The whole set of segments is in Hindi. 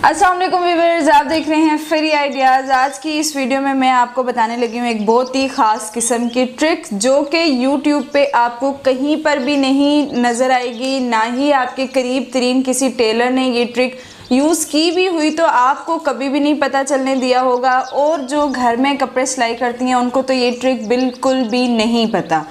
अस्सलाम वालेकुम व्यूअर्स, आप देख रहे हैं फ्री आइडियाज़। आज की इस वीडियो में मैं आपको बताने लगी हूँ एक बहुत ही ख़ास किस्म की ट्रिक जो कि YouTube पे आपको कहीं पर भी नहीं नज़र आएगी, ना ही आपके करीब तरीन किसी टेलर ने ये ट्रिक यूज़ की भी हुई तो आपको कभी भी नहीं पता चलने दिया होगा। और जो घर में कपड़े सिलाई करती हैं उनको तो ये ट्रिक बिल्कुल भी नहीं पता।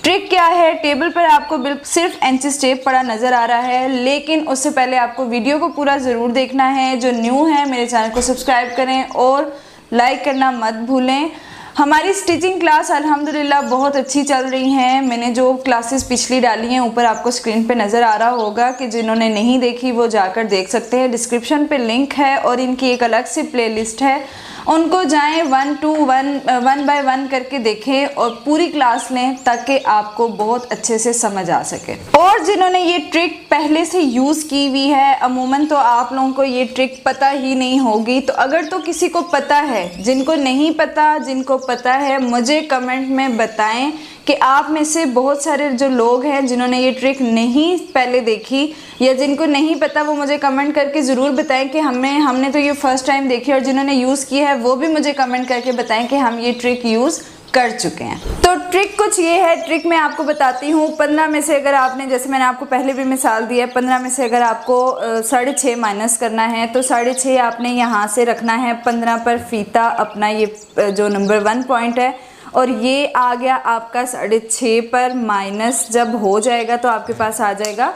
ट्रिक क्या है? टेबल पर आपको सिर्फ इंचेस टेप पड़ा नज़र आ रहा है, लेकिन उससे पहले आपको वीडियो को पूरा ज़रूर देखना है। जो न्यू है मेरे चैनल को सब्सक्राइब करें और लाइक करना मत भूलें। हमारी स्टिचिंग क्लास अल्हम्दुलिल्लाह बहुत अच्छी चल रही हैं। मैंने जो क्लासेस पिछली डाली हैं ऊपर आपको स्क्रीन पे नज़र आ रहा होगा कि जिन्होंने नहीं देखी वो जाकर देख सकते हैं। डिस्क्रिप्शन पे लिंक है और इनकी एक अलग से प्लेलिस्ट है, उनको जाएं 1 बाय 1 करके देखें और पूरी क्लास लें ताकि आपको बहुत अच्छे से समझ आ सके। और जिन्होंने ये ट्रिक पहले से यूज़ की हुई है, अमूमन तो आप लोगों को ये ट्रिक पता ही नहीं होगी। तो अगर तो किसी को पता है, जिनको नहीं पता, जिनको पता है, मुझे कमेंट में बताएं कि आप में से बहुत सारे जो लोग हैं जिन्होंने ये ट्रिक नहीं पहले देखी या जिनको नहीं पता, वो मुझे कमेंट करके ज़रूर बताएं कि हमने तो ये फर्स्ट टाइम देखी। और जिन्होंने यूज़ की है वो भी मुझे कमेंट करके बताएं कि हम ये ट्रिक यूज़ कर चुके हैं। तो ट्रिक कुछ ये है, ट्रिक मैं आपको बताती हूँ। 15 में से अगर आपने, जैसे मैंने आपको पहले भी मिसाल दी है, 15 में से अगर आपको 6.5 माइनस करना है तो 6.5 आपने यहाँ से रखना है। 15 पर फीता अपना ये जो नंबर 1 पॉइंट है और ये आ गया आपका 6.5 पर माइनस जब हो जाएगा तो आपके पास आ जाएगा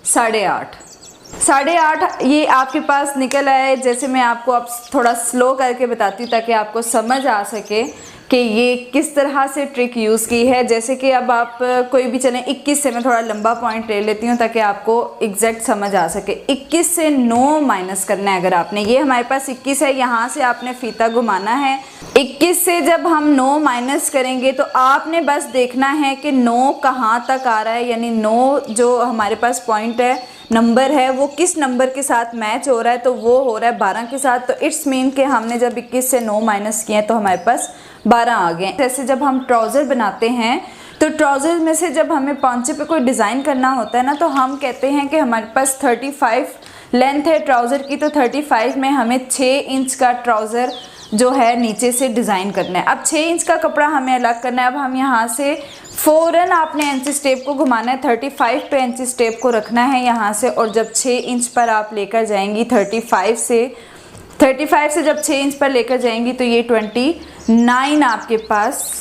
8.5। 8.5 ये आपके पास निकल आए। जैसे मैं आपको अब थोड़ा स्लो करके बताती हूँ ताकि आपको समझ आ सके कि ये किस तरह से ट्रिक यूज़ की है। जैसे कि अब आप कोई भी चलें 21 से, मैं थोड़ा लंबा पॉइंट ले लेती हूँ ताकि आपको एग्जैक्ट समझ आ सके। 21 से 9 माइनस करना है। अगर आपने, ये हमारे पास 21 है, यहाँ से आपने फीता घुमाना है। 21 से जब हम 9 माइनस करेंगे तो आपने बस देखना है कि 9 कहाँ तक आ रहा है, यानी 9 जो हमारे पास पॉइंट है, नंबर है, वो किस नंबर के साथ मैच हो रहा है। तो वो हो रहा है 12 के साथ। तो इट्स मीन कि हमने जब 21 से 9 माइनस किए तो हमारे पास 12 आ गए। जैसे जब हम ट्राउज़र बनाते हैं तो ट्राउज़र में से जब हमें पांचे पे कोई डिज़ाइन करना होता है ना, तो हम कहते हैं कि हमारे पास 35 लेंथ है ट्राउज़र की, तो 35 में हमें 6 इंच का ट्राउज़र जो है नीचे से डिज़ाइन करना है। अब 6 इंच का कपड़ा हमें अलग करना है। अब हम यहाँ से फ़ौरन आपने इंच टेप को घुमाना है, 35 पे इंच टेप को रखना है यहाँ से। और जब 6 इंच पर आप लेकर जाएंगी 35 से जब 6 इंच पर लेकर जाएंगी तो ये 29 आपके पास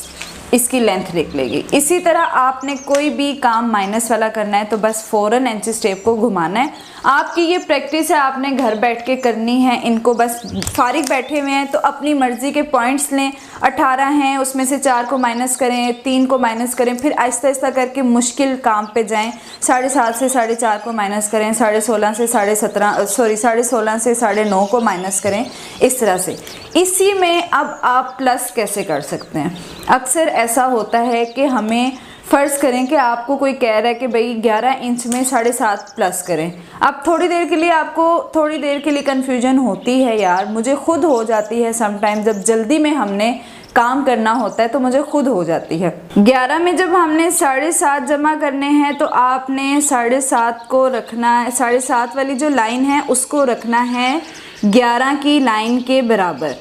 इसकी लेंथ निकलेगी। इसी तरह आपने कोई भी काम माइनस वाला करना है तो बस फ़ौरन इंच टेप को घुमाना है। आपकी ये प्रैक्टिस है, आपने घर बैठ के करनी है इनको। बस फारिग बैठे हुए हैं तो अपनी मर्ज़ी के पॉइंट्स लें। 18 हैं, उसमें से 4 को माइनस करें, 3 को माइनस करें, फिर आहिस्ता आहिस्ता करके मुश्किल काम पे जाएं। 7.5 से 4.5 को माइनस करें, 16.5 से 16.5 से 9.5 को माइनस करें, इस तरह से। इसी में अब आप प्लस कैसे कर सकते हैं? अक्सर ऐसा होता है कि हमें, फ़र्ज़ करें कि आपको कोई कह रहा है कि भाई 11 इंच में 7.5 प्लस करें। अब थोड़ी देर के लिए कन्फ्यूजन होती है यार, मुझे खुद हो जाती है समटाइम। जब जल्दी में हमने काम करना होता है तो मुझे खुद हो जाती है। 11 में जब हमने 7.5 जमा करने हैं तो आपने 7.5 को रखना है, 7.5 वाली जो लाइन है उसको रखना है 11 की लाइन के बराबर।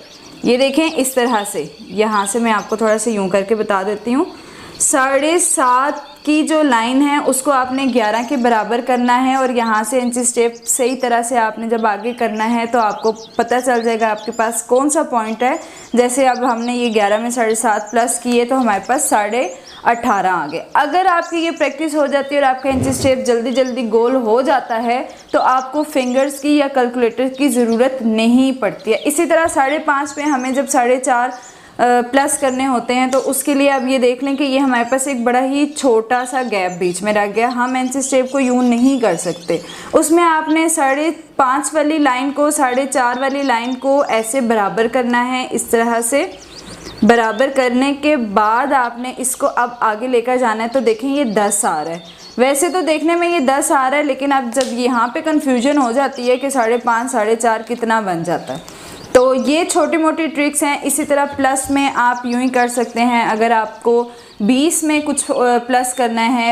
ये देखें इस तरह से, यहाँ से मैं आपको थोड़ा सा यूँ करके बता देती हूँ। 7.5 की जो लाइन है उसको आपने 11 के बराबर करना है और यहाँ से इंच टेप सही तरह से आपने जब आगे करना है तो आपको पता चल जाएगा आपके पास कौन सा पॉइंट है। जैसे अब हमने ये 11 में 7.5 प्लस किए तो हमारे पास 18.5 आ गए। अगर आपकी ये प्रैक्टिस हो जाती है और आपका इंच टेप जल्दी जल्दी गोल हो जाता है तो आपको फिंगर्स की या कैलकुलेटर की ज़रूरत नहीं पड़ती है। इसी तरह 5.5 पे हमें जब 4.5 प्लस करने होते हैं तो उसके लिए अब ये देख लें कि ये हमारे पास एक बड़ा ही छोटा सा गैप बीच में रह गया। हम इंच टेप को यूँ नहीं कर सकते। उसमें आपने 5.5 वाली लाइन को 4.5 वाली लाइन को ऐसे बराबर करना है, इस तरह से। बराबर करने के बाद आपने इसको अब आगे लेकर जाना है। तो देखें ये 10 आ रहा है। वैसे तो देखने में ये 10 आ रहा है, लेकिन अब जब यहाँ पे कन्फ्यूजन हो जाती है कि 5.5 4.5 कितना बन जाता है। तो ये छोटी मोटी ट्रिक्स हैं। इसी तरह प्लस में आप यूँ ही कर सकते हैं। अगर आपको 20 में कुछ प्लस करना है,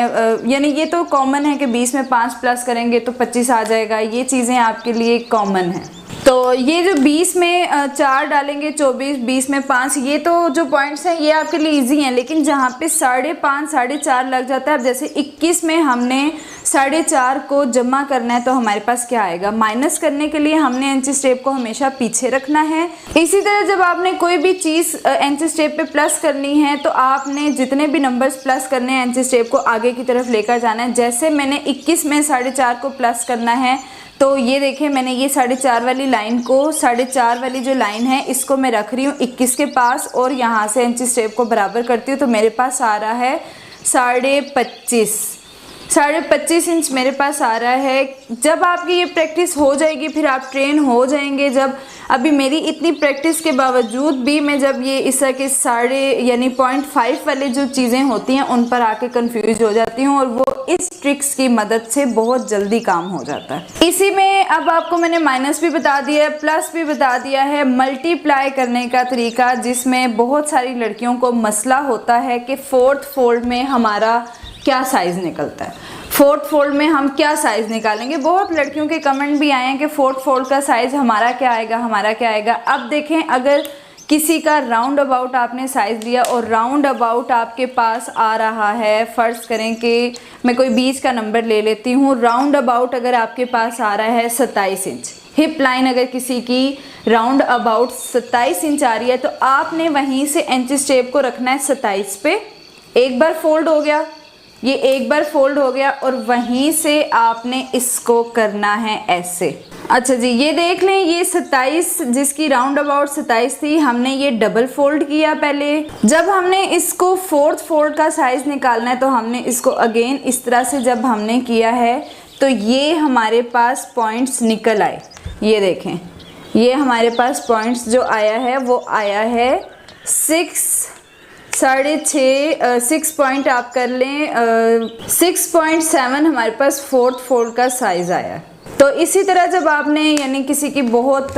यानी ये तो कॉमन है कि 20 में 5 प्लस करेंगे तो 25 आ जाएगा। ये चीज़ें आपके लिए कॉमन है। तो ये जो 20 में 4 डालेंगे 24, 20 में 5, ये तो जो पॉइंट्स हैं ये आपके लिए इजी हैं, लेकिन जहाँ पे 5.5 4.5 लग जाता है, अब जैसे 21 में हमने 4.5 को जमा करना है तो हमारे पास क्या आएगा, माइनस करने के लिए हमने इंची स्टेप को हमेशा पीछे रखना है। इसी तरह जब आपने कोई भी चीज़ इंची स्टेप पे प्लस करनी है तो आपने जितने भी नंबर्स प्लस करने हैं इंची स्टेप को आगे की तरफ लेकर जाना है। जैसे मैंने 21 में 4.5 को प्लस करना है तो ये देखें मैंने ये 4.5 वाली लाइन को 4.5 वाली जो लाइन है इसको मैं रख रही हूँ 21 के पास और यहाँ से इंची स्टेप को बराबर करती हूँ तो मेरे पास आ रहा है 25.5 इंच मेरे पास आ रहा है। जब आपकी ये प्रैक्टिस हो जाएगी फिर आप ट्रेन हो जाएंगे। जब अभी मेरी इतनी प्रैक्टिस के बावजूद भी मैं जब ये इस तरह के 0.5 वाले जो चीज़ें होती हैं उन पर आके कंफ्यूज हो जाती हूँ और वो इस ट्रिक्स की मदद से बहुत जल्दी काम हो जाता है। इसी में अब आपको मैंने माइनस भी बता दिया है, प्लस भी बता दिया है, मल्टीप्लाई करने का तरीका, जिसमें बहुत सारी लड़कियों को मसला होता है कि 4th फोल्ड में हमारा क्या साइज़ निकलता है, 4th फोल्ड में हम क्या साइज़ निकालेंगे। बहुत लड़कियों के कमेंट भी आए हैं कि 4th फोल्ड का साइज़ हमारा क्या आएगा, हमारा क्या आएगा। अब देखें अगर किसी का राउंड अबाउट आपने साइज़ लिया और राउंड अबाउट आपके पास आ रहा है, फ़र्ज़ करें कि मैं कोई 20 का नंबर ले लेती हूँ, राउंड अबाउट अगर आपके पास आ रहा है 27 इंच, हिप लाइन अगर किसी की राउंड अबाउट 27 इंच आ रही है तो आपने वहीं से इंच स्टेप को रखना है 27 पे। एक बार फोल्ड हो गया, ये एक बार फोल्ड हो गया और वहीं से आपने इसको करना है ऐसे। अच्छा जी, ये देख लें ये 27 जिसकी राउंड अबाउट 27 थी, हमने ये डबल फोल्ड किया पहले। जब हमने इसको 4th फोल्ड का साइज़ निकालना है तो हमने इसको अगेन इस तरह से जब हमने किया है तो ये हमारे पास पॉइंट्स निकल आए। ये देखें ये हमारे पास पॉइंट्स जो आया है वो आया है 6 पॉइंट आप कर लें 6.7 हमारे पास 4th फोल्ड का साइज़ आया। तो इसी तरह जब आपने यानी किसी की बहुत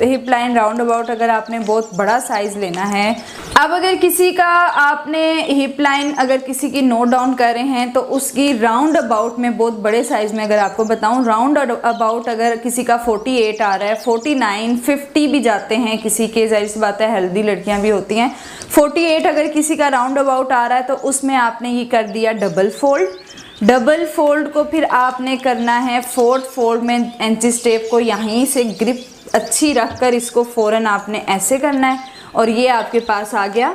हिप लाइन राउंड अबाउट अगर आपने बहुत बड़ा साइज़ लेना है, अब अगर किसी का आपने हिप लाइन अगर किसी की नोट डाउन कर रहे हैं तो उसकी राउंड अबाउट में बहुत बड़े साइज़ में अगर आपको बताऊं, राउंड अबाउट अगर किसी का 48 आ रहा है, 49 50 भी जाते हैं किसी के, जाहिर सी बात है हेल्दी लड़कियां भी होती हैं। 48 अगर किसी का राउंड अबाउट आ रहा है तो उसमें आपने ये कर दिया डबल फोल्ड। डबल फोल्ड को फिर आपने करना है 4th फोल्ड में इंची स्टेप को यहीं से ग्रिप अच्छी रखकर इसको फ़ौरन आपने ऐसे करना है और ये आपके पास आ गया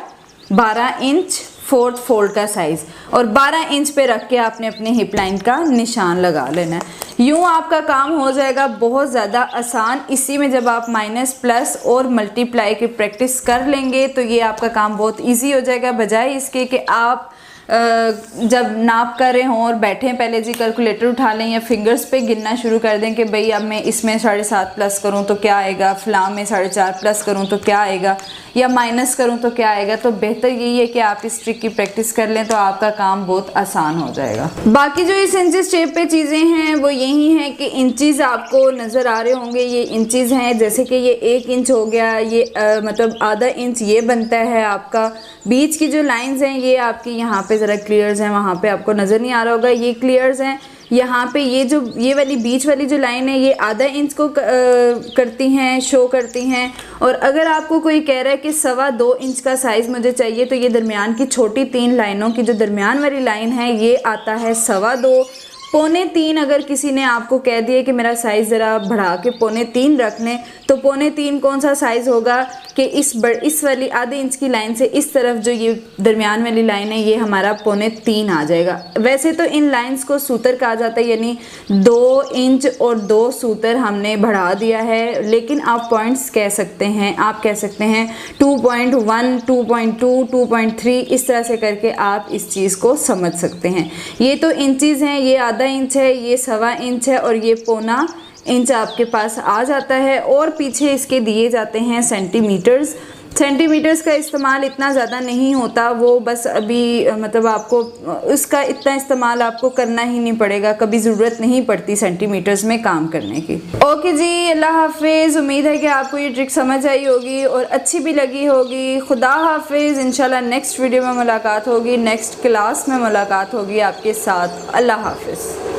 12 इंच 4th फोल्ड का साइज़ और 12 इंच पे रख के आपने अपने हिप लाइन का निशान लगा लेना है। यूँ आपका काम हो जाएगा बहुत ज़्यादा आसान। इसी में जब आप माइनस प्लस और मल्टीप्लाई की प्रैक्टिस कर लेंगे तो ये आपका काम बहुत ईजी हो जाएगा, बजाय इसके कि आप जब नाप कर रहे हों और बैठें पहले जी कैलकुलेटर उठा लें या फिंगर्स पे गिनना शुरू कर दें कि भाई अब मैं इसमें 7.5 प्लस करूं तो क्या आएगा, फलां में 4.5 प्लस करूं तो क्या आएगा या माइनस करूं तो क्या आएगा। तो बेहतर यही है कि आप इस ट्रिक की प्रैक्टिस कर लें तो आपका काम बहुत आसान हो जाएगा। बाकी जो इस इंची स्टेप पे चीज़ें हैं वो यही हैं कि इंचज़ आपको नज़र आ रहे होंगे, ये इंचज़ हैं। जैसे कि ये 1 इंच हो गया, ये मतलब आधा इंच ये बनता है आपका। बीच की जो लाइंस हैं ये आपकी यहाँ पे ज़रा क्लियर्स हैं, वहाँ पे आपको नज़र नहीं आ रहा होगा, ये क्लियर्स हैं। यहाँ पे ये वाली बीच वाली जो लाइन है ये आधा इंच को करती हैं, शो करती हैं। और अगर आपको कोई कह रहा है कि 2.25 इंच का साइज़ मुझे चाहिए तो ये दरमियान की छोटी 3 लाइनों की जो दरमियान वाली लाइन है ये आता है 2.25। 2.25 अगर किसी ने आपको कह दिया कि मेरा साइज़ ज़रा बढ़ा के 2.25 रख लें तो 2.25 कौन सा साइज़ होगा कि इस वाली आधे इंच की लाइन से इस तरफ जो ये दरमियान वाली लाइन है ये हमारा 2.25 आ जाएगा। वैसे तो इन लाइंस को सूतर कहा जाता है, यानी 2 इंच और 2 सूतर हमने बढ़ा दिया है, लेकिन आप पॉइंट्स कह सकते हैं, आप कह सकते हैं 2.1, 2.2, 2.3 इस तरह से करके आप इस चीज़ को समझ सकते हैं। ये तो इंचज़ हैं, ये आधा इंच है, ये 1.25 इंच है और ये 0.25 इंच आपके पास आ जाता है। और पीछे इसके दिए जाते हैं सेंटीमीटर्स। सेंटीमीटर्स का इस्तेमाल इतना ज़्यादा नहीं होता, वो बस अभी मतलब आपको उसका इतना इस्तेमाल आपको करना ही नहीं पड़ेगा, कभी ज़रूरत नहीं पड़ती सेंटीमीटर्स में काम करने की। ओके जी, अल्लाह हाफिज़। उम्मीद है कि आपको ये ट्रिक समझ आई होगी और अच्छी भी लगी होगी। खुदा हाफिज़। इंशाल्लाह नेक्स्ट वीडियो में मुलाकात होगी, नेक्स्ट क्लास में मुलाकात होगी आपके साथ। अल्लाह हाफिज़।